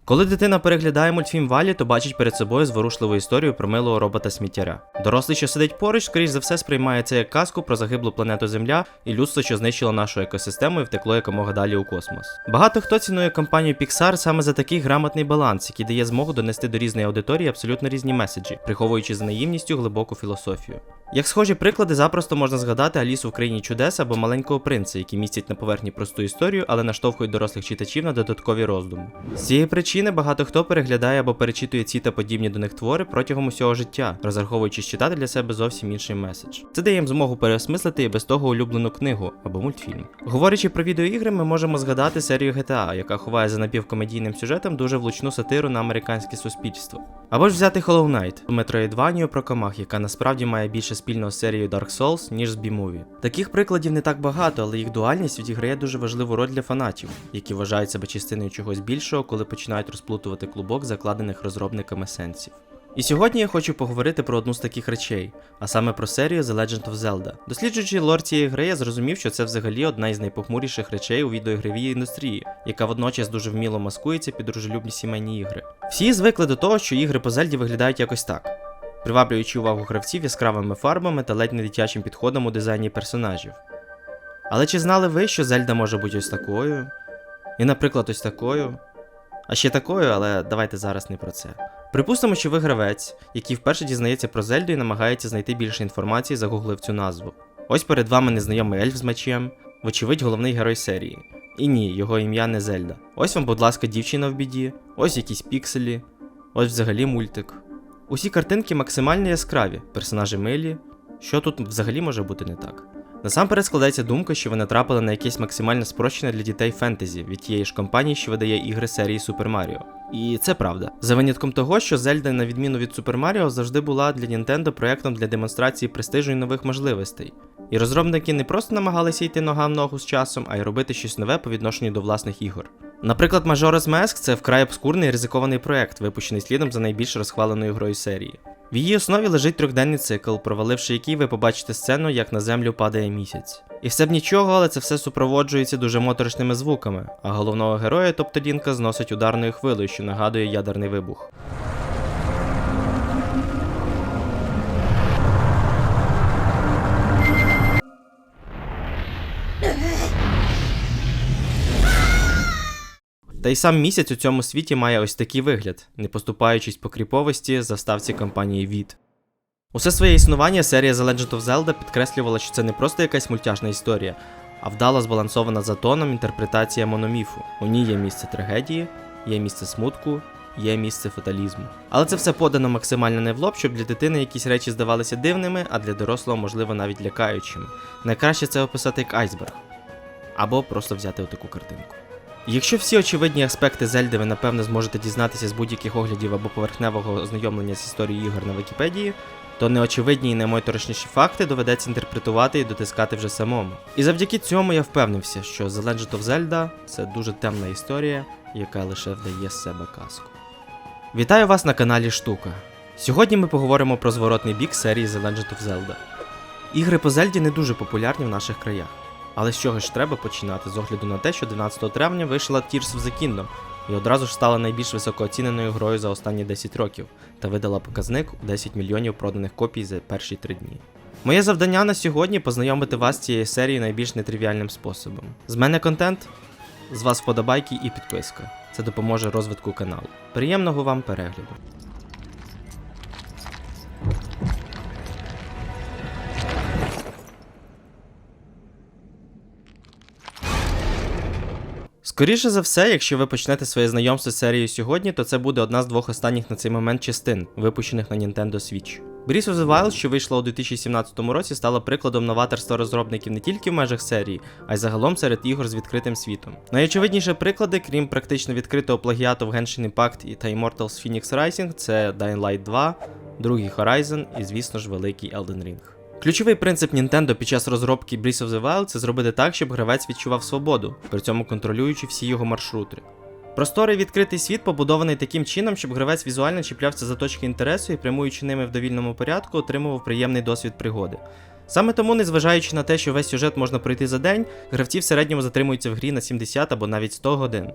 Коли дитина переглядає мультфільм Валі, то бачить перед собою зворушливу історію про милого робота-сміттяря. Дорослий, що сидить поруч, скоріш за все сприймає це як казку про загиблу планету Земля і людство, що знищило нашу екосистему і втекло якомога далі у космос. Багато хто цінує компанію Pixar саме за такий грамотний баланс, який дає змогу донести до різної аудиторії абсолютно різні меседжі, приховуючи за наївністю глибоку філософію. Як схожі приклади, запросто можна згадати Алісу в країні чудес або Маленького принца, які містять на поверхні просту історію, але наштовхують дорослих читачів на додаткові роздуми. З цієї причини багато хто переглядає або перечитує ці та подібні до них твори протягом усього життя, розраховуючи читати для себе зовсім інший меседж. Це дає їм змогу переосмислити і без того улюблену книгу або мультфільм. Говорячи про відеоігри, ми можемо згадати серію GTA, яка ховає за напівкомедійним сюжетом дуже влучну сатиру на американське суспільство. Або ж взяти Hollow Knight, Metroidvania про комах, яка насправді має більше спільного з серією Dark Souls, ніж з B-Movie. Таких прикладів не так багато, але їх дуальність відіграє дуже важливу роль для фанатів, які вважають себе частиною чогось більшого, коли починають розплутувати клубок закладених розробниками сенсів. І сьогодні я хочу поговорити про одну з таких речей, а саме про серію The Legend of Zelda. Досліджуючи лор цієї гри, я зрозумів, що це взагалі одна із найпохмуріших речей у відеоігровій індустрії, яка водночас дуже вміло маскується під дружелюбні сімейні ігри. Всі звикли до того, що ігри по Зельді виглядають якось так, приваблюючи увагу гравців яскравими фарбами та ледь не дитячим підходом у дизайні персонажів. Але чи знали ви, що Зельда може бути ось такою? І, наприклад, ось такою? А ще такою, але давайте зараз не про це. Припустимо, що ви гравець, який вперше дізнається про Зельду і намагається знайти більше інформації, загуглив цю назву. Ось перед вами незнайомий ельф з мечем, вочевидь головний герой серії. І ні, його ім'я не Зельда. Ось вам, будь ласка, дівчина в біді, ось якісь пікселі, ось взагалі мультик. Усі картинки максимально яскраві, персонажі милі. Що тут взагалі може бути не так? Насамперед складається думка, що ви натрапили на якесь максимально спрощене для дітей фентезі від тієї ж компанії, що видає ігри серії Super Mario. І це правда. За винятком того, що Зельда, на відміну від Super Mario, завжди була для Nintendo проєктом для демонстрації престижу і нових можливостей. І розробники не просто намагалися йти нога в ногу з часом, а й робити щось нове по відношенню до власних ігор. Наприклад, Majora's Mask – це вкрай обскурний і ризикований проєкт, випущений слідом за найбільш розхваленою грою серії. В її основі лежить трьохденний цикл, проваливши який ви побачите сцену, як на землю падає місяць. І все б нічого, але це все супроводжується дуже моторошними звуками, а головного героя, тобто Лінка, зносить ударною хвилею, що нагадує ядерний вибух. Та й сам місяць у цьому світі має ось такий вигляд, не поступаючись по кріповості заставці компанії VID. Усе своє існування серія The Legend of Zelda підкреслювала, що це не просто якась мультяшна історія, а вдало збалансована за тоном інтерпретація мономіфу. У ній є місце трагедії, є місце смутку, є місце фаталізму. Але це все подано максимально не в лоб, щоб для дитини якісь речі здавалися дивними, а для дорослого, можливо, навіть лякаючими. Найкраще це описати як айсберг. Або просто взяти отаку картинку. Якщо всі очевидні аспекти Зельди ви напевно зможете дізнатися з будь-яких оглядів або поверхневого ознайомлення з історією ігор на Вікіпедії, то неочевидні і наймоторошніші факти доведеться інтерпретувати і дотискати вже самому. І завдяки цьому я впевнився, що The Legend of Zelda – це дуже темна історія, яка лише вдає з себе казку. Вітаю вас на каналі Штука. Сьогодні ми поговоримо про зворотний бік серії The Legend of Zelda. Ігри по Зельді не дуже популярні в наших краях. Але з чого ж треба починати з огляду на те, що 12 травня вийшла Tears of the Kingdom і одразу ж стала найбільш високооціненою грою за останні 10 років та видала показник у 10 мільйонів проданих копій за перші 3 дні. Моє завдання на сьогодні – познайомити вас з цією серією найбільш нетривіальним способом. З мене контент, з вас вподобайки і підписка. Це допоможе розвитку каналу. Приємного вам перегляду! Скоріше за все, якщо ви почнете своє знайомство з серією сьогодні, то це буде одна з двох останніх на цей момент частин, випущених на Nintendo Switch. Breath of the Wild, що вийшла у 2017 році, стала прикладом новаторства розробників не тільки в межах серії, а й загалом серед ігор з відкритим світом. Найочевидніші приклади, крім практично відкритого плагіату в Genshin Impact та Immortals Phoenix Rising, це Dying Light 2, другий Horizon і, звісно ж, великий Elden Ring. Ключовий принцип Nintendo під час розробки Breath of the Wild – це зробити так, щоб гравець відчував свободу, при цьому контролюючи всі його маршрути. Просторий відкритий світ побудований таким чином, щоб гравець візуально чіплявся за точки інтересу і, прямуючи ними в довільному порядку, отримував приємний досвід пригоди. Саме тому, незважаючи на те, що весь сюжет можна пройти за день, гравці в середньому затримуються в грі на 70 або навіть 100 годин.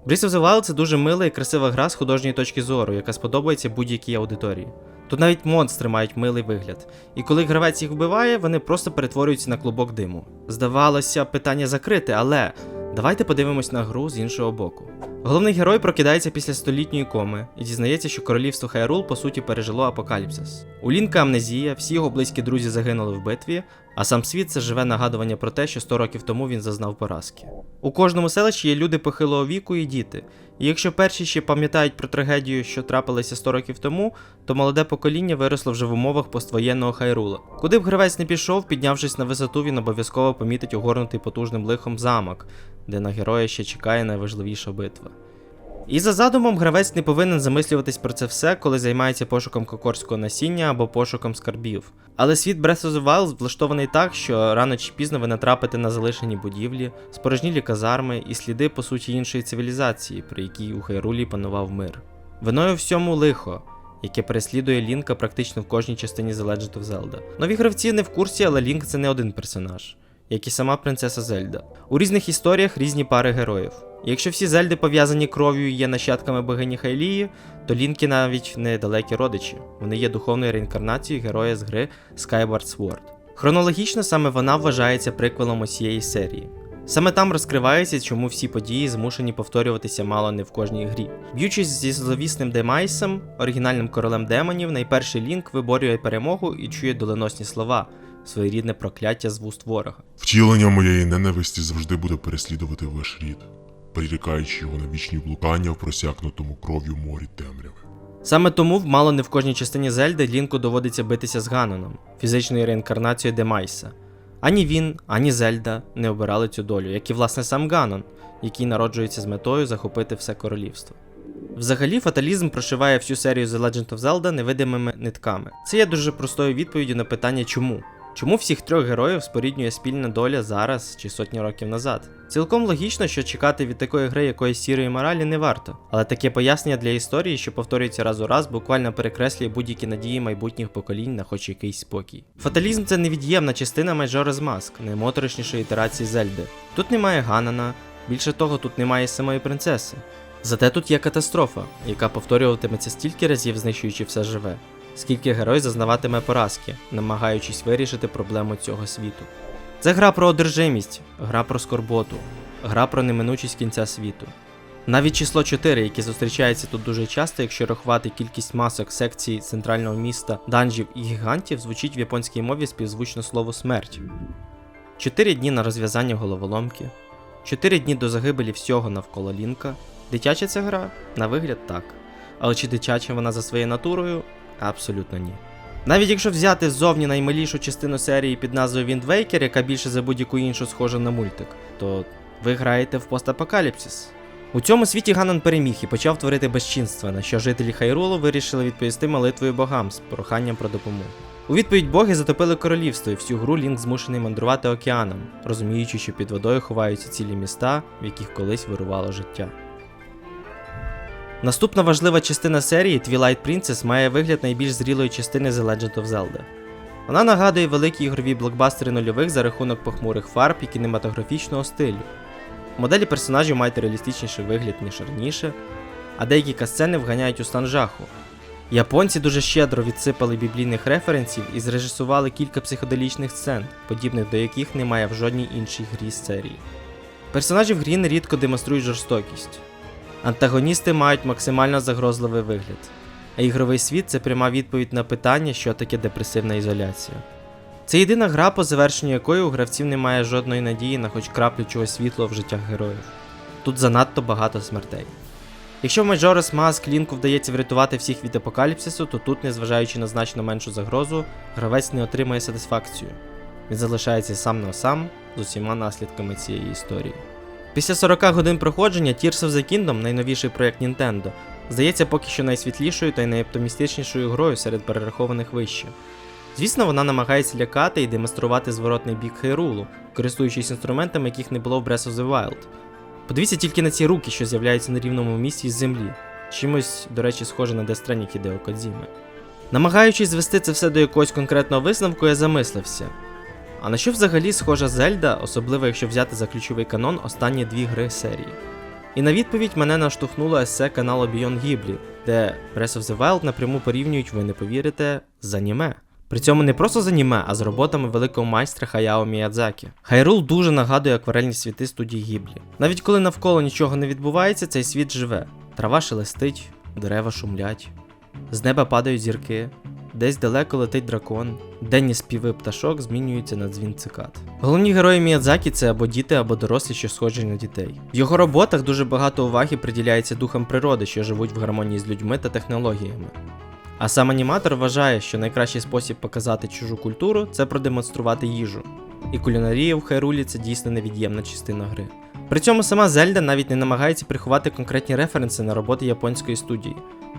Breath of the Wild – це дуже мила і красива гра з художньої точки зору, яка сподобається будь-якій аудиторії. Тут навіть монстри мають милий вигляд, і коли гравець їх вбиває, вони просто перетворюються на клубок диму. Здавалося, питання закрите, але давайте подивимось на гру з іншого боку. Головний герой прокидається після столітньої коми і дізнається, що королівство Хайрул по суті пережило апокаліпсис. У Лінка амнезія, всі його близькі друзі загинули в битві, а сам світ – це живе нагадування про те, що 100 років тому він зазнав поразки. У кожному селищі є люди похилого віку і діти. І якщо перші ще пам'ятають про трагедію, що трапилася 100 років тому, то молоде покоління виросло вже в умовах поствоєнного Хайрула. Куди б гравець не пішов, піднявшись на висоту, він обов'язково помітить огорнутий потужним лихом замок, де на героя ще чекає найважливіша битва. І за задумом, гравець не повинен замислюватись про це все, коли займається пошуком кокорського насіння або пошуком скарбів. Але світ Breath of the Wild влаштований так, що рано чи пізно ви натрапите на залишені будівлі, спорожнілі казарми і сліди, по суті, іншої цивілізації, при якій у Хайрулі панував мир. Виною всьому лихо, яке переслідує Лінка практично в кожній частині The Legend of Zelda. Нові гравці не в курсі, але Лінк – це не один персонаж, як і сама принцеса Зельда. У різних історіях різні пари героїв. І якщо всі Зельди пов'язані кров'ю і є нащадками богині Хайлії, то Лінки навіть не далекі родичі. Вони є духовною реінкарнацією героя з гри Skyward Sword. Хронологічно саме вона вважається приквелом усієї серії. Саме там розкривається, чому всі події змушені повторюватися мало не в кожній грі. Б'ючись зі зловісним Демайсом, оригінальним королем демонів, найперший Лінк виборює перемогу і чує доленосні слова, своєрідне прокляття з вуст ворога. Втілення моєї ненависті завжди буде переслідувати ваш рід, прирікаючи його на вічні блукання в просякнутому кров'ю морі темряви. Саме тому мало не в кожній частині Зельди Лінку доводиться битися з Ганоном, фізичною реінкарнацією Демайса. Ані він, ані Зельда не обирали цю долю, як і власне сам Ганон, який народжується з метою захопити все королівство. Взагалі, фаталізм прошиває всю серію The Legend of Zelda невидимими нитками. Це є дуже простою відповіддю на питання «чому?». Чому всіх трьох героїв споріднює спільна доля зараз чи сотні років назад? Цілком логічно, що чекати від такої гри якоїсь сірої моралі не варто, але таке пояснення для історії, що повторюється раз у раз, буквально перекреслює будь-які надії майбутніх поколінь на хоч якийсь спокій. Фаталізм – це невід'ємна частина Majora's Mask, наймоторошнішої ітерації Зельди. Тут немає Ганона, більше того, тут немає самої принцеси. Зате тут є катастрофа, яка повторюватиметься стільки разів, знищуючи все живе, скільки герой зазнаватиме поразки, намагаючись вирішити проблему цього світу. Це гра про одержимість, гра про скорботу, гра про неминучість кінця світу. Навіть число 4, яке зустрічається тут дуже часто, якщо рахувати кількість масок, секцій центрального міста, данжів і гігантів, звучить в японській мові співзвучно слово «смерть». 4 дні на розв'язання головоломки, 4 дні до загибелі всього навколо Лінка. Дитяча ця гра? На вигляд так. Але чи дитяча вона за своєю натурою? Абсолютно ні. Навіть якщо взяти ззовні наймилішу частину серії під назвою Wind Waker, яка більше за будь-яку іншу схожа на мультик, то ви граєте в постапокаліпсис. У цьому світі Ганон переміг і почав творити безчинства, на що жителі Хайрулу вирішили відповісти молитвою богам з проханням про допомогу. У відповідь боги затопили королівство, і всю гру Лінк змушений мандрувати океаном, розуміючи, що під водою ховаються цілі міста, в яких колись вирувало життя. Наступна важлива частина серії, Twilight Princess, має вигляд найбільш зрілої частини The Legend of Zelda. Вона нагадує великі ігрові блокбастери нульових за рахунок похмурих фарб і кінематографічного стилю. Моделі персонажів мають реалістичніший вигляд, ніж раніше, а деякі катсцени вганяють у стан жаху. Японці дуже щедро відсипали біблійних референсів і зрежисували кілька психоделічних сцен, подібних до яких немає в жодній іншій грі з серії. Персонажі в грі нерідко демонструють жорстокість. Антагоністи мають максимально загрозливий вигляд, а ігровий світ – це пряма відповідь на питання, що таке депресивна ізоляція. Це єдина гра, по завершенню якої у гравців немає жодної надії на хоч краплю чогось світлого в життях героїв. Тут занадто багато смертей. Якщо в Majora's Mask Лінку вдається врятувати всіх від апокаліпсису, то тут, незважаючи на значно меншу загрозу, гравець не отримує сатисфакцію. Він залишається сам на сам з усіма наслідками цієї історії. Після 40 годин проходження Tears of the Kingdom, найновіший проєкт Nintendo, здається поки що найсвітлішою та найоптимістичнішою грою серед перерахованих вище. Звісно, вона намагається лякати і демонструвати зворотний бік Хайрулу, користуючись інструментами, яких не було в Breath of the Wild. Подивіться тільки на ці руки, що з'являються на рівному місці з землі, чимось, до речі, схоже на Death Stranding Хідео Кодзіми. Намагаючись звести це все до якогось конкретного висновку, я замислився. А на що взагалі схожа Зельда, особливо якщо взяти за ключовий канон останні дві гри серії? І на відповідь мене наштовхнуло есе каналу Beyond Ghibli, де Breath of the Wild напряму порівнюють, ви не повірите, з аніме. При цьому не просто з аніме, а з роботами великого майстра Хаяо Міядзакі. Хайрул дуже нагадує акварельні світи студії Гіблі. Навіть коли навколо нічого не відбувається, цей світ живе. Трава шелестить, дерева шумлять, з неба падають зірки, десь далеко летить дракон, денні співи пташок змінюються на дзвін цикад. Головні герої Міядзакі – це або діти, або дорослі, що схожі на дітей. В його роботах дуже багато уваги приділяється духам природи, що живуть в гармонії з людьми та технологіями. А сам аніматор вважає, що найкращий спосіб показати чужу культуру – це продемонструвати їжу. І кулінарія в Хайрулі – це дійсно невід'ємна частина гри. При цьому сама Зельда навіть не намагається приховати конкретні референси на роботи японської студії.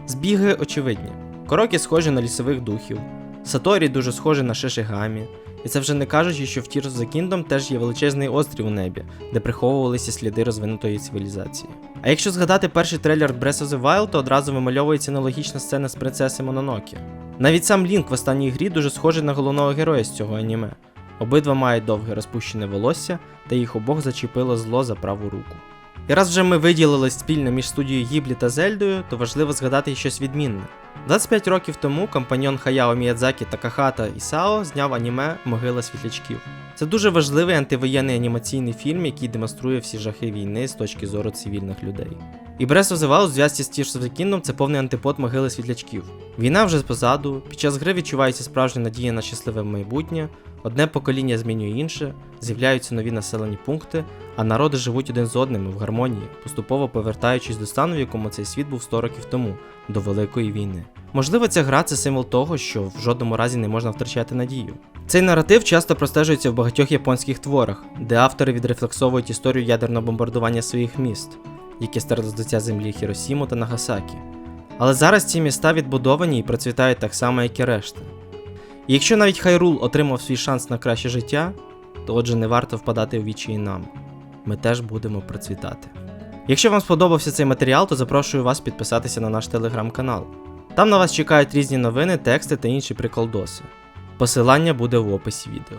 Збіги очевидні. Корокі схожі на лісових духів, Саторі дуже схожі на Шишигамі, і це вже не кажучи, що в Tears of the Kingdom теж є величезний острів у небі, де приховувалися сліди розвинутої цивілізації. А якщо згадати перший трейлер Breath of the Wild, то одразу вимальовується аналогічна сцена з принцеси Мононокі. Навіть сам Лінк в останній грі дуже схожий на головного героя з цього аніме. Обидва мають довге розпущене волосся, та їх обох зачепило зло за праву руку. І раз вже ми виділили спільне між студією Гіблі та Зельдою, то важливо згадати й щось відмінне. 25 років тому компаньон Хаяо Міядзакі Такахата Ісао зняв аніме «Могила світлячків». Це дуже важливий антивоєнний анімаційний фільм, який демонструє всі жахи війни з точки зору цивільних людей. І Breath of the Wild в зв'язці з Tears of the Kingdom – це повний антипод «Могили світлячків». Війна вже позаду, під час гри відчувається справжня надія на щасливе майбутнє, одне покоління змінює інше, з'являються нові населені пункти, а народи живуть один з одним в гармонії, поступово повертаючись до стану, в якому цей світ був 100 років тому, до Великої війни. Можливо, ця гра – це символ того, що в жодному разі не можна втрачати надію. Цей наратив часто простежується в багатьох японських творах, де автори відрефлексовують історію ядерного бомбардування своїх міст, які стали з лиця землі Хіросіму та Нагасакі. Але зараз ці міста відбудовані і процвітають так само, як і решта. І якщо навіть Хайрул отримав свій шанс на краще життя, то отже не варто впадати у відчай нам. Ми теж будемо процвітати. Якщо вам сподобався цей матеріал, то запрошую вас підписатися на наш телеграм-канал. Там на вас чекають різні новини, тексти та інші приколдоси. Посилання буде в описі відео.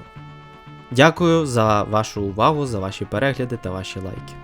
Дякую за вашу увагу, за ваші перегляди та ваші лайки.